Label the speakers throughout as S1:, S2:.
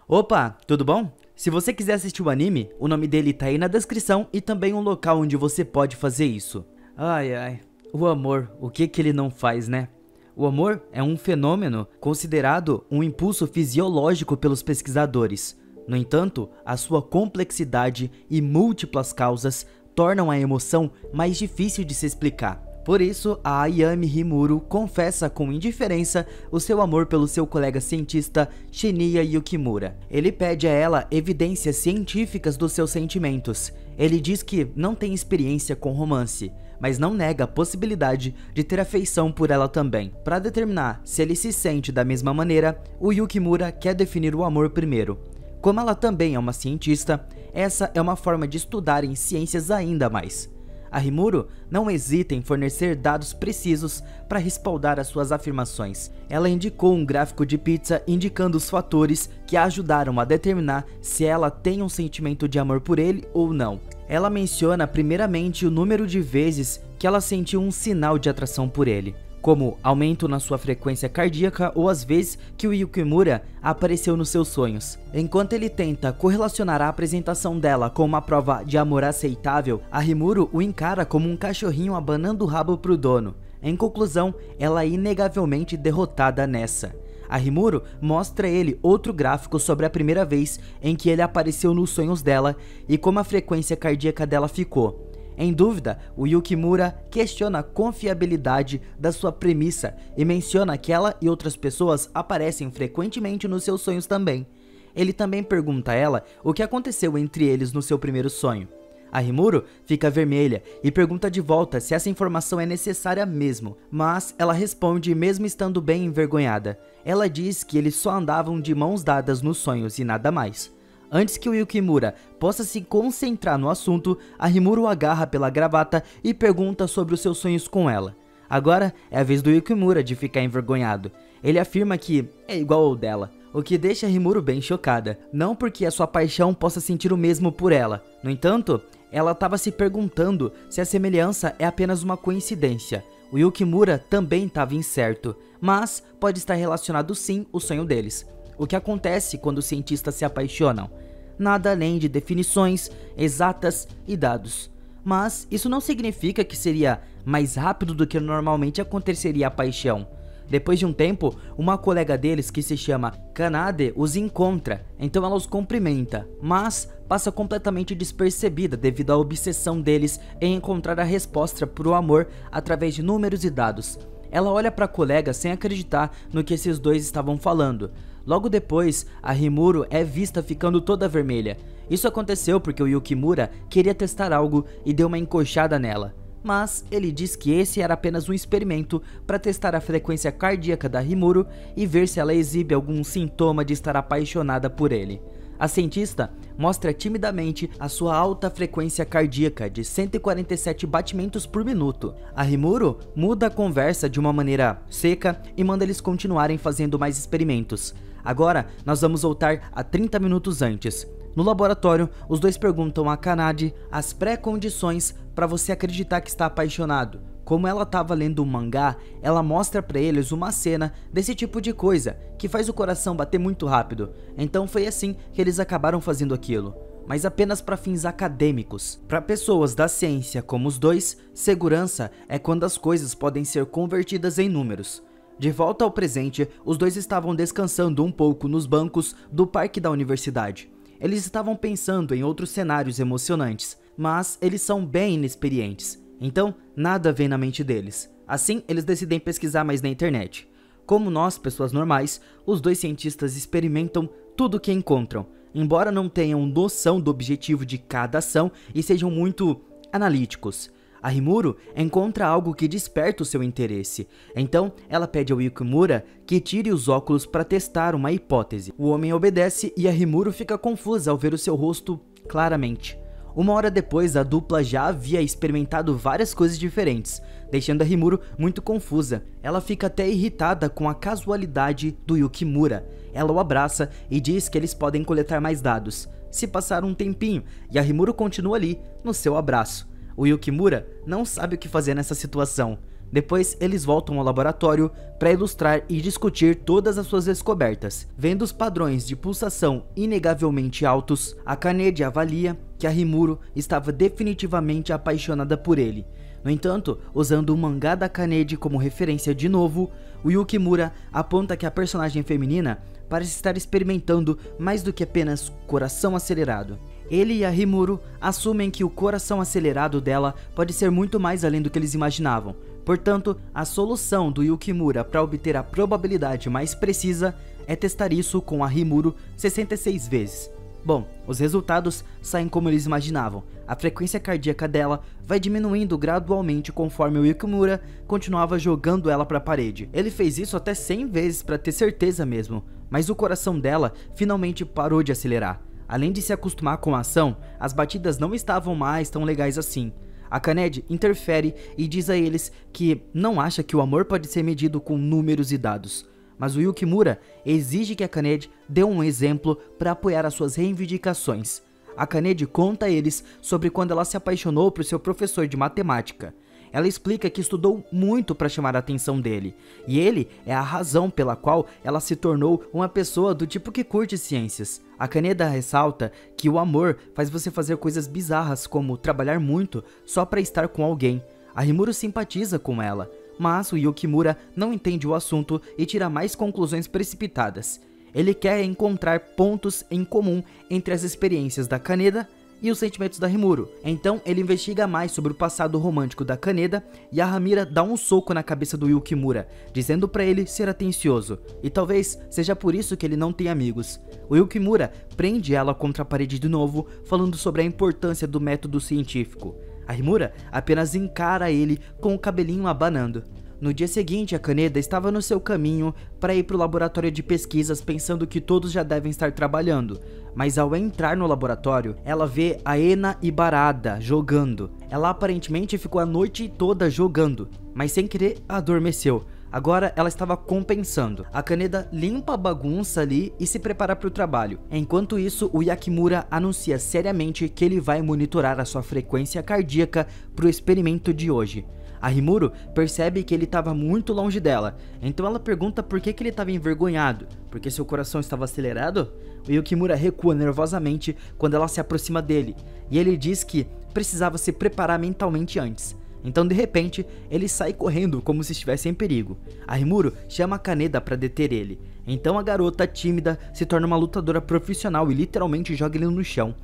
S1: Opa, tudo bom? Se você quiser assistir o anime, o nome dele tá aí na descrição e também um local onde você pode fazer isso. Ai ai, o amor, o que ele não faz, né? O amor é um fenômeno considerado um impulso fisiológico pelos pesquisadores. No entanto, a sua complexidade e múltiplas causas tornam a emoção mais difícil de se explicar. Por isso, a Ayami Rimuro confessa com indiferença o seu amor pelo seu colega cientista Shinya Yukimura. Ele pede a ela evidências científicas dos seus sentimentos. Ele diz que não tem experiência com romance, mas não nega a possibilidade de ter afeição por ela também. Para determinar se ele se sente da mesma maneira, o Yukimura quer definir o amor primeiro. Como ela também é uma cientista, essa é uma forma de estudar em ciências ainda mais. A Rimuro não hesita em fornecer dados precisos para respaldar as suas afirmações. Ela indicou um gráfico de pizza indicando os fatores que a ajudaram a determinar se ela tem um sentimento de amor por ele ou não. Ela menciona primeiramente o número de vezes que ela sentiu um sinal de atração por ele, como aumento na sua frequência cardíaca ou as vezes que o Yukimura apareceu nos seus sonhos. Enquanto ele tenta correlacionar a apresentação dela com uma prova de amor aceitável, a Rimuro o encara como um cachorrinho abanando o rabo pro dono. Em conclusão, ela é inegavelmente derrotada nessa. A Rimuro mostra a ele outro gráfico sobre a primeira vez em que ele apareceu nos sonhos dela e como a frequência cardíaca dela ficou. Em dúvida, o Yukimura questiona a confiabilidade da sua premissa e menciona que ela e outras pessoas aparecem frequentemente nos seus sonhos também. Ele também pergunta a ela o que aconteceu entre eles no seu primeiro sonho. A Rimuro fica vermelha e pergunta de volta se essa informação é necessária mesmo, mas ela responde mesmo estando bem envergonhada. Ela diz que eles só andavam de mãos dadas nos sonhos e nada mais. Antes que o Yukimura possa se concentrar no assunto, a Rimuro o agarra pela gravata e pergunta sobre os seus sonhos com ela. Agora é a vez do Yukimura de ficar envergonhado. Ele afirma que é igual ao dela, o que deixa a Rimuro bem chocada. Não porque a sua paixão possa sentir o mesmo por ela. No entanto, ela estava se perguntando se a semelhança é apenas uma coincidência. O Yukimura também estava incerto, mas pode estar relacionado sim o sonho deles. O que acontece quando os cientistas se apaixonam? Nada além de definições exatas e dados. Mas isso não significa que seria mais rápido do que normalmente aconteceria a paixão. Depois de um tempo, uma colega deles que se chama Kanade os encontra, então ela os cumprimenta, mas passa completamente despercebida devido à obsessão deles em encontrar a resposta para o amor através de números e dados. Ela olha para a colega sem acreditar no que esses dois estavam falando. Logo depois, a Rimuro é vista ficando toda vermelha. Isso aconteceu porque o Yukimura queria testar algo e deu uma encoxada nela. Mas ele diz que esse era apenas um experimento para testar a frequência cardíaca da Rimuro e ver se ela exibe algum sintoma de estar apaixonada por ele. A cientista mostra timidamente a sua alta frequência cardíaca de 147 batimentos por minuto. A Rimuro muda a conversa de uma maneira seca e manda eles continuarem fazendo mais experimentos. Agora, nós vamos voltar a 30 minutos antes. No laboratório, os dois perguntam a Kanade as pré-condições para você acreditar que está apaixonado. Como ela estava lendo um mangá, ela mostra para eles uma cena desse tipo de coisa, que faz o coração bater muito rápido. Então foi assim que eles acabaram fazendo aquilo. Mas apenas para fins acadêmicos. Para pessoas da ciência como os dois, segurança é quando as coisas podem ser convertidas em números. De volta ao presente, os dois estavam descansando um pouco nos bancos do parque da universidade. Eles estavam pensando em outros cenários emocionantes, mas eles são bem inexperientes, então nada vem na mente deles. Assim, eles decidem pesquisar mais na internet. Como nós, pessoas normais, os dois cientistas experimentam tudo o que encontram, embora não tenham noção do objetivo de cada ação e sejam muito analíticos. A Rimuro encontra algo que desperta o seu interesse, então ela pede ao Yukimura que tire os óculos para testar uma hipótese. O homem obedece e a Rimuro fica confusa ao ver o seu rosto claramente. Uma hora depois, a dupla já havia experimentado várias coisas diferentes, deixando a Rimuro muito confusa. Ela fica até irritada com a casualidade do Yukimura. Ela o abraça e diz que eles podem coletar mais dados. Se passar um tempinho e a Rimuro continua ali, no seu abraço. O Yukimura não sabe o que fazer nessa situação. Depois eles voltam ao laboratório para ilustrar e discutir todas as suas descobertas. Vendo os padrões de pulsação inegavelmente altos, a Kanedi avalia que a Rimuru estava definitivamente apaixonada por ele. No entanto, usando o mangá da Kanedi como referência de novo, o Yukimura aponta que a personagem feminina parece estar experimentando mais do que apenas coração acelerado. Ele e a Rimuru assumem que o coração acelerado dela pode ser muito mais além do que eles imaginavam. Portanto, a solução do Yukimura para obter a probabilidade mais precisa é testar isso com a Rimuru 66 vezes. Bom, os resultados saem como eles imaginavam. A frequência cardíaca dela vai diminuindo gradualmente conforme o Yukimura continuava jogando ela para a parede. Ele fez isso até 100 vezes para ter certeza mesmo, mas o coração dela finalmente parou de acelerar. Além de se acostumar com a ação, as batidas não estavam mais tão legais assim. A Kanedi interfere e diz a eles que não acha que o amor pode ser medido com números e dados. Mas o Yukimura exige que a Kanedi dê um exemplo para apoiar as suas reivindicações. A Kanedi conta a eles sobre quando ela se apaixonou por seu professor de matemática. Ela explica que estudou muito para chamar a atenção dele, e ele é a razão pela qual ela se tornou uma pessoa do tipo que curte ciências. A Kaneda ressalta que o amor faz você fazer coisas bizarras como trabalhar muito só para estar com alguém. A Rimuru simpatiza com ela, mas o Yukimura não entende o assunto e tira mais conclusões precipitadas. Ele quer encontrar pontos em comum entre as experiências da Kaneda e os sentimentos da Rimuru. Então ele investiga mais sobre o passado romântico da Kaneda e a Hamira dá um soco na cabeça do Yukimura, dizendo para ele ser atencioso, e talvez seja por isso que ele não tem amigos. O Yukimura prende ela contra a parede de novo, falando sobre a importância do método científico. A Rimura apenas encara ele com o cabelinho abanando. No dia seguinte, a Kaneda estava no seu caminho para ir para o laboratório de pesquisas pensando que todos já devem estar trabalhando. Mas ao entrar no laboratório, ela vê a Ena Ibarada jogando. Ela aparentemente ficou a noite toda jogando, mas sem querer adormeceu. Agora ela estava compensando. A Kaneda limpa a bagunça ali e se prepara para o trabalho. Enquanto isso, o Yakimura anuncia seriamente que ele vai monitorar a sua frequência cardíaca para o experimento de hoje. A Rimuru percebe que ele estava muito longe dela, então ela pergunta por que ele estava envergonhado, porque seu coração estava acelerado? O Yukimura recua nervosamente quando ela se aproxima dele, e ele diz que precisava se preparar mentalmente antes. Então de repente, ele sai correndo como se estivesse em perigo. A Rimuru chama a Kaneda para deter ele, então a garota tímida se torna uma lutadora profissional e literalmente joga ele no chão.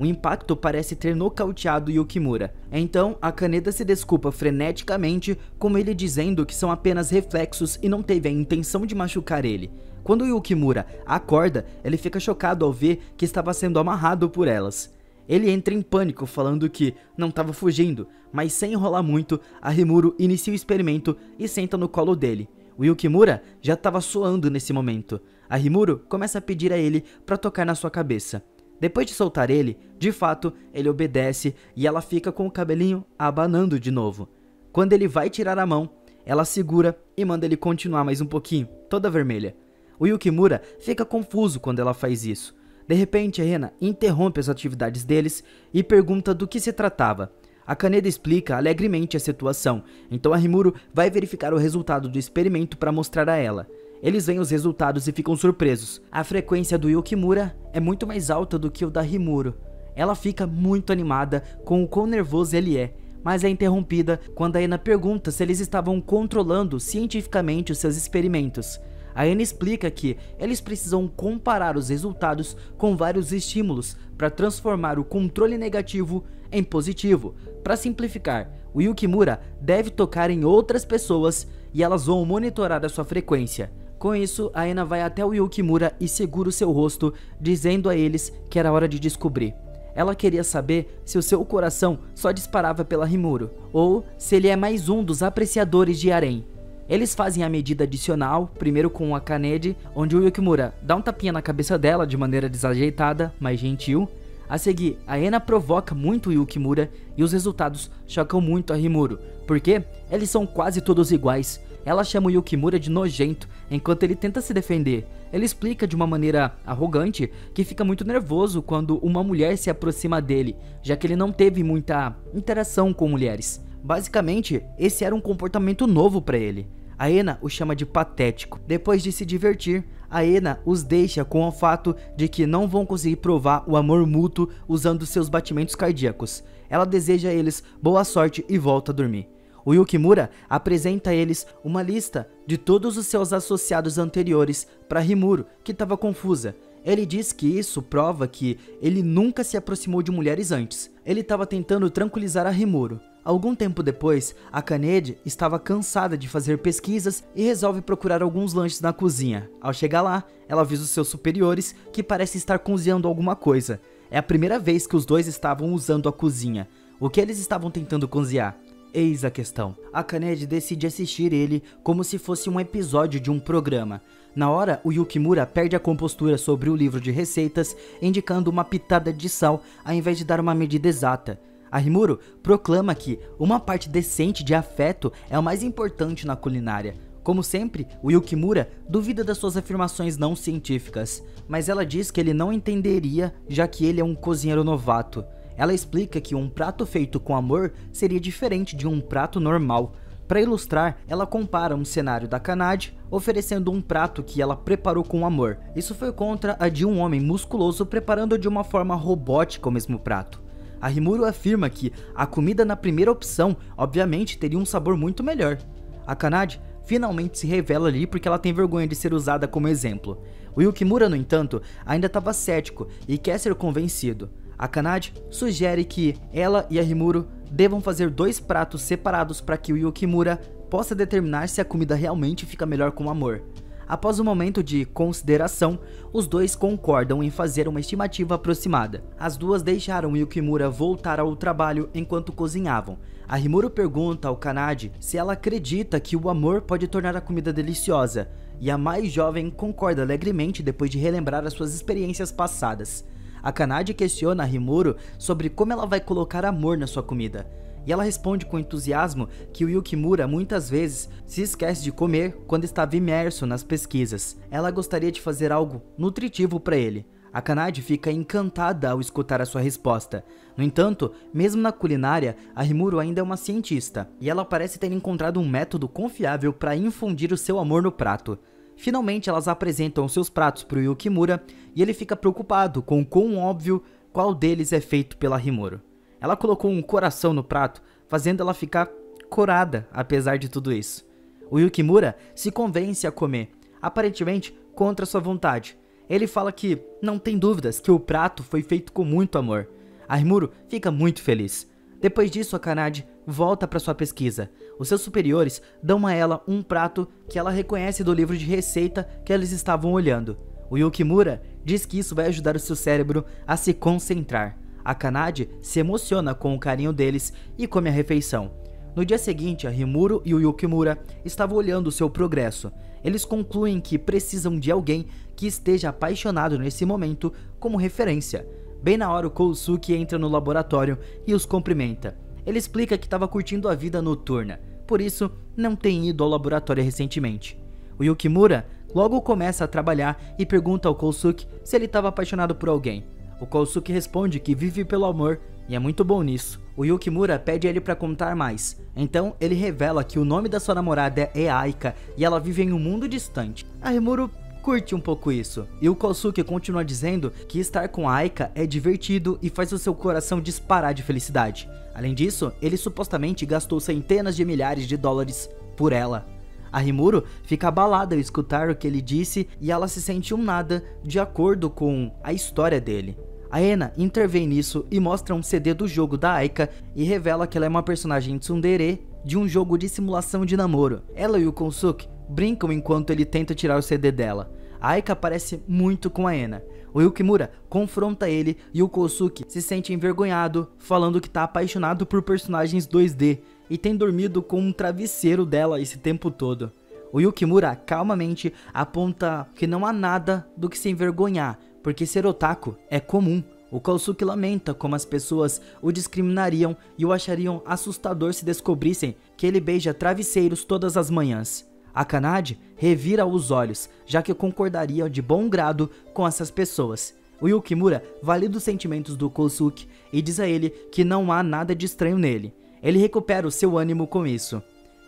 S1: O impacto parece ter nocauteado Yukimura. Então, a Kaneda se desculpa freneticamente, com ele dizendo que são apenas reflexos e não teve a intenção de machucar ele. Quando Yukimura acorda, ele fica chocado ao ver que estava sendo amarrado por elas. Ele entra em pânico, falando que não estava fugindo, mas sem enrolar muito, a Rimuru inicia o experimento e senta no colo dele. O Yukimura já estava suando nesse momento. A Rimuru começa a pedir a ele para tocar na sua cabeça. Depois de soltar ele, de fato, ele obedece e ela fica com o cabelinho abanando de novo. Quando ele vai tirar a mão, ela segura e manda ele continuar mais um pouquinho, toda vermelha. O Yukimura fica confuso quando ela faz isso. De repente, a Ena interrompe as atividades deles e pergunta do que se tratava. A Kaneda explica alegremente a situação, então a Rimuru vai verificar o resultado do experimento para mostrar a ela. Eles veem os resultados e ficam surpresos. A frequência do Yukimura é muito mais alta do que o da Rimuru. Ela fica muito animada com o quão nervoso ele é, mas é interrompida quando a Ena pergunta se eles estavam controlando cientificamente os seus experimentos. A Ena explica que eles precisam comparar os resultados com vários estímulos para transformar o controle negativo em positivo. Para simplificar, o Yukimura deve tocar em outras pessoas e elas vão monitorar a sua frequência. Com isso, a Ena vai até o Yukimura e segura o seu rosto, dizendo a eles que era hora de descobrir. Ela queria saber se o seu coração só disparava pela Rimuru, ou se ele é mais um dos apreciadores de harém. Eles fazem a medida adicional, primeiro com a Kanedi, onde o Yukimura dá um tapinha na cabeça dela de maneira desajeitada, mas gentil. A seguir, a Ena provoca muito o Yukimura e os resultados chocam muito a Rimuru, porque eles são quase todos iguais. Ela chama o Yukimura de nojento, enquanto ele tenta se defender. Ele explica de uma maneira arrogante que fica muito nervoso quando uma mulher se aproxima dele, já que ele não teve muita interação com mulheres. Basicamente, esse era um comportamento novo para ele. A Ena o chama de patético. Depois de se divertir, a Ena os deixa com o fato de que não vão conseguir provar o amor mútuo usando seus batimentos cardíacos. Ela deseja a eles boa sorte e volta a dormir. O Yukimura apresenta a eles uma lista de todos os seus associados anteriores para Rimuro, que estava confusa. Ele diz que isso prova que ele nunca se aproximou de mulheres antes. Ele estava tentando tranquilizar a Rimuro. Algum tempo depois, a Kanede estava cansada de fazer pesquisas e resolve procurar alguns lanches na cozinha. Ao chegar lá, ela avisa os seus superiores que parece estar cozinhando alguma coisa. É a primeira vez que os dois estavam usando a cozinha. O que eles estavam tentando cozinhar? Eis a questão. A Kanede decide assistir ele como se fosse um episódio de um programa. Na hora, o Yukimura perde a compostura sobre o livro de receitas, indicando uma pitada de sal ao invés de dar uma medida exata. A Rimuro proclama que uma parte decente de afeto é o mais importante na culinária. Como sempre, o Yukimura duvida das suas afirmações não científicas, mas ela diz que ele não entenderia, já que ele é um cozinheiro novato. Ela explica que um prato feito com amor seria diferente de um prato normal. Para ilustrar, ela compara um cenário da Kanade oferecendo um prato que ela preparou com amor. Isso foi contra a de um homem musculoso preparando de uma forma robótica o mesmo prato. A Rimuro afirma que a comida na primeira opção obviamente teria um sabor muito melhor. A Kanade finalmente se revela ali porque ela tem vergonha de ser usada como exemplo. O Yukimura, no entanto, ainda estava cético e quer ser convencido. A Kanade sugere que ela e a Rimuro devam fazer 2 pratos separados para que o Yukimura possa determinar se a comida realmente fica melhor com amor. Após um momento de consideração, os dois concordam em fazer uma estimativa aproximada. As duas deixaram o Yukimura voltar ao trabalho enquanto cozinhavam. A Rimuro pergunta ao Kanade se ela acredita que o amor pode tornar a comida deliciosa, e a mais jovem concorda alegremente depois de relembrar as suas experiências passadas. A Kanade questiona a Rimuro sobre como ela vai colocar amor na sua comida, e ela responde com entusiasmo que o Yukimura muitas vezes se esquece de comer quando estava imerso nas pesquisas. Ela gostaria de fazer algo nutritivo para ele. A Kanade fica encantada ao escutar a sua resposta. No entanto, mesmo na culinária, a Rimuro ainda é uma cientista, e ela parece ter encontrado um método confiável para infundir o seu amor no prato. Finalmente, elas apresentam seus pratos para o Yukimura e ele fica preocupado com o quão óbvio qual deles é feito pela Rimuro. Ela colocou um coração no prato, fazendo ela ficar corada apesar de tudo isso. O Yukimura se convence a comer, aparentemente contra sua vontade. Ele fala que não tem dúvidas que o prato foi feito com muito amor. A Rimuro fica muito feliz. Depois disso, a Kanade volta para sua pesquisa. Os seus superiores dão a ela um prato que ela reconhece do livro de receita que eles estavam olhando. O Yukimura diz que isso vai ajudar o seu cérebro a se concentrar. A Kanade se emociona com o carinho deles e come a refeição. No dia seguinte, a Rimuro e o Yukimura estavam olhando o seu progresso. Eles concluem que precisam de alguém que esteja apaixonado nesse momento como referência. Bem na hora, o Kousuke entra no laboratório e os cumprimenta. Ele explica que estava curtindo a vida noturna, por isso não tem ido ao laboratório recentemente. O Yukimura logo começa a trabalhar e pergunta ao Kousuke se ele estava apaixonado por alguém. O Kousuke responde que vive pelo amor e é muito bom nisso. O Yukimura pede ele para contar mais, então ele revela que o nome da sua namorada é Aika e ela vive em um mundo distante. A Rimuro curte um pouco isso, e o Kousuke continua dizendo que estar com a Aika é divertido e faz o seu coração disparar de felicidade. Além disso, ele supostamente gastou centenas de milhares de dólares por ela. A Rimuro fica abalada ao escutar o que ele disse e ela se sente um nada de acordo com a história dele. A Ena intervém nisso e mostra um CD do jogo da Aika e revela que ela é uma personagem tsundere de um jogo de simulação de namoro. Ela e o Kousuke brincam enquanto ele tenta tirar o CD dela. A Aika parece muito com a Ena. O Yukimura confronta ele e o Kousuke se sente envergonhado, falando que está apaixonado por personagens 2D e tem dormido com um travesseiro dela esse tempo todo. O Yukimura calmamente aponta que não há nada do que se envergonhar, porque ser otaku é comum. O Kousuke lamenta como as pessoas o discriminariam e o achariam assustador se descobrissem que ele beija travesseiros todas as manhãs. A Kanade revira os olhos, já que concordaria de bom grado com essas pessoas. O Yukimura valida os sentimentos do Kousuke e diz a ele que não há nada de estranho nele. Ele recupera o seu ânimo com isso.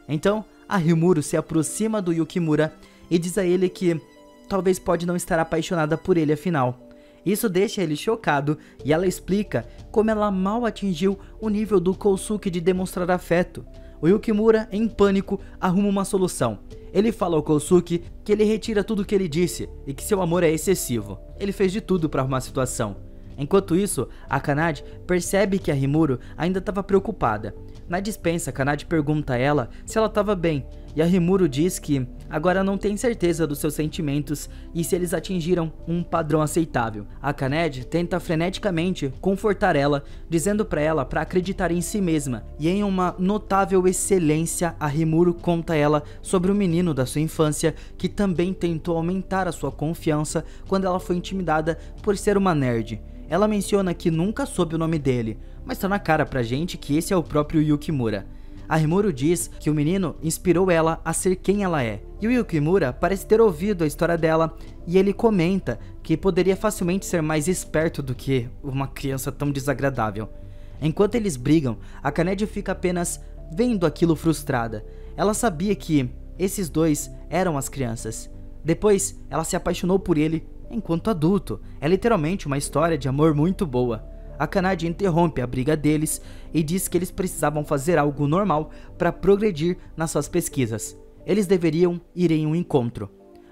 S1: Então, a Rimuru se aproxima do Yukimura e diz a ele que talvez pode não estar apaixonada por ele afinal. Isso deixa ele chocado e ela explica como ela mal atingiu o nível do Kousuke de demonstrar afeto. O Yukimura, em pânico, arruma uma solução. Ele fala ao Kousuke que ele retira tudo o que ele disse e que seu amor é excessivo. Ele fez de tudo para arrumar a situação. Enquanto isso, a Kanade percebe que a Rimuru ainda estava preocupada. Na despensa, a Kanade pergunta a ela se ela estava bem, e a Rimuru diz que agora não tem certeza dos seus sentimentos e se eles atingiram um padrão aceitável. A Kanade tenta freneticamente confortar ela, dizendo para ela para acreditar em si mesma, e em uma notável excelência, a Rimuru conta a ela sobre o menino da sua infância que também tentou aumentar a sua confiança quando ela foi intimidada por ser uma nerd. Ela menciona que nunca soube o nome dele, mas tá na cara pra gente que esse é o próprio Yukimura. A Rimuru diz que o menino inspirou ela a ser quem ela é, e o Yukimura parece ter ouvido a história dela, e ele comenta que poderia facilmente ser mais esperto do que uma criança tão desagradável. Enquanto eles brigam, a Kanade fica apenas vendo aquilo frustrada. Ela sabia que esses dois eram as crianças. Depois, ela se apaixonou por ele enquanto adulto. É literalmente uma história de amor muito boa. A Kanade interrompe a briga deles e diz que eles precisavam fazer algo normal para progredir nas suas pesquisas. Eles deveriam ir em um encontro.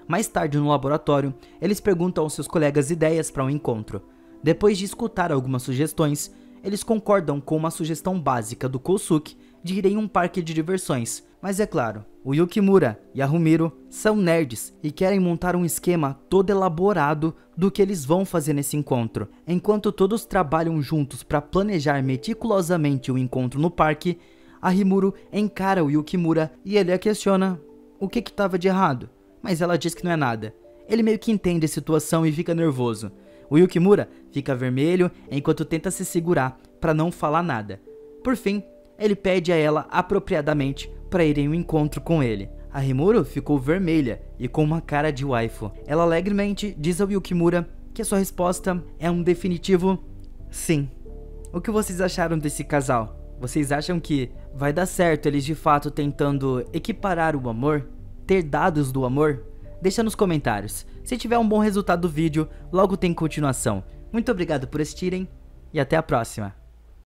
S1: Mais tarde no laboratório, eles perguntam aos seus colegas ideias para um encontro. Depois de escutar algumas sugestões, eles concordam com uma sugestão básica do Kousuke de ir em um parque de diversões. Mas é claro, o Yukimura e a Rumiro são nerds e querem montar um esquema todo elaborado do que eles vão fazer nesse encontro. Enquanto todos trabalham juntos para planejar meticulosamente o encontro no parque, a Rimuru encara o Yukimura e ele a questiona o que estava de errado, mas ela diz que não é nada. Ele meio que entende a situação e fica nervoso. O Yukimura fica vermelho enquanto tenta se segurar para não falar nada. Por fim, ele pede a ela apropriadamente para ir em um encontro com ele. A Rimuru ficou vermelha e com uma cara de waifu. Ela alegremente diz ao Yukimura que a sua resposta é um definitivo sim. O que vocês acharam desse casal? Vocês acham que vai dar certo eles de fato tentando equiparar o amor? Ter dados do amor? Deixa nos comentários. Se tiver um bom resultado do vídeo, logo tem continuação. Muito obrigado por assistirem e até a próxima.